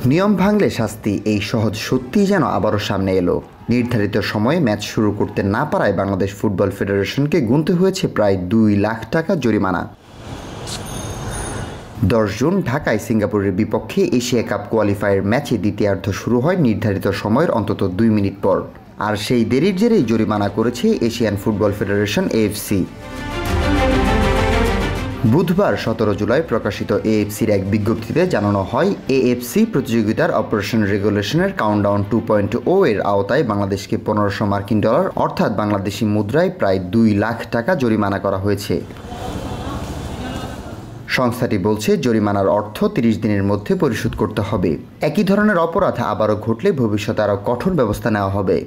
নিয়ম ভাঙলে শাস্তি, এই সহজ সত্যিই যেন আবারও সামনে এলো। নির্ধারিত সময়ে ম্যাচ শুরু করতে না পারায় বাংলাদেশ ফুটবল ফেডারেশনকে গুনতে হয়েছে প্রায় 2 লাখ টাকা জরিমানা। 10 জুন ঢাকায় সিঙ্গাপুরের বিপক্ষে এশিয়া কাপ কোয়ালিফায়ার ম্যাচে দ্বিতীয়ার্ধ শুরু হয় নির্ধারিত সময়ের অন্তত 2 মিনিট পর। আর সেই দেরির জেরেই জরিমানা করেছে এশিয়ান ফুটবল ফেডারেশন এএফসি। বুধবার 17 জুলাই প্রকাশিত এএফসির এক বিজ্ঞপ্তিতে জানানো হয়, এএফসি প্রতিযোগিতার অপারেশন রেগুলেশনের কাউন্টডাউন 2.0 এর আওতায় বাংলাদেশকে 1500 মার্কিন ডলার অর্থাৎ বাংলাদেশি মুদ্রায় প্রায় 2 লাখ টাকা জরিমানা করা হয়েছে। সংস্থাটি বলছে, জরিমানার অর্থ 30 দিনের মধ্যে পরিশোধ করতে হবে। একই ধরনের অপরাধ আবারও ঘটলে ভবিষ্যতে আরও কঠোর ব্যবস্থা নেওয়া হবে।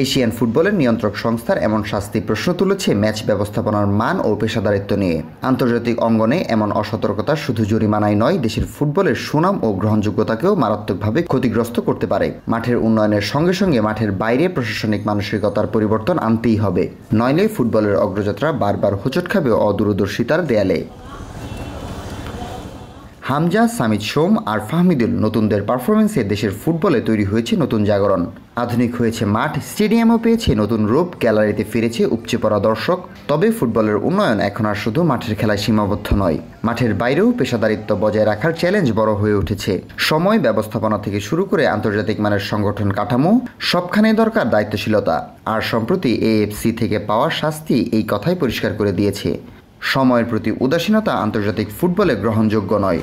এশিয়ান ফুটবলের নিয়ন্ত্রক সংস্থার এমন শাস্তি প্রশ্ন তুলেছে ম্যাচ ব্যবস্থাপনার মান ও পেশাদারিত্ব নিয়ে। আন্তর্জাতিক অঙ্গনে এমন অসতর্কতা শুধু জরিমানাই নয়, দেশের ফুটবলের সুনাম ও গ্রহণযোগ্যতাকেও মারাত্মকভাবে ক্ষতিগ্রস্ত করতে পারে। মাঠের উন্নয়নের সঙ্গে সঙ্গে মাঠের বাইরে প্রশাসনিক মানসিকতার পরিবর্তন আনতেই হবে, নইলে ফুটবলের অগ্রযাত্রা বারবার হোঁচট খাবে অদূরদর্শিতার দেয়ালে। হামজা, সামিদ সোম আর ফাহমিদুল নতুনদের পারফরমেন্সে দেশের ফুটবলে তৈরি হয়েছে নতুন জাগরণ। আধুনিক হয়েছে মাঠ, স্টেডিয়ামও পেয়েছে নতুন রূপ, গ্যালারিতে ফিরেছে উপচে পড়া দর্শক। তবে ফুটবলের উন্নয়ন এখন আর শুধু মাঠের খেলায় সীমাবদ্ধ নয়, মাঠের বাইরেও পেশাদারিত্ব বজায় রাখার চ্যালেঞ্জ বড় হয়ে উঠেছে। সময় ব্যবস্থাপনা থেকে শুরু করে আন্তর্জাতিক মানের সংগঠন কাঠামো, সবখানে দরকার দায়িত্বশীলতা। আর সম্প্রতি এএফসি থেকে পাওয়া শাস্তি এই কথাই পরিষ্কার করে দিয়েছে, সময়ের প্রতি উদাসীনতা আন্তর্জাতিক ফুটবলে গ্রহণযোগ্য নয়।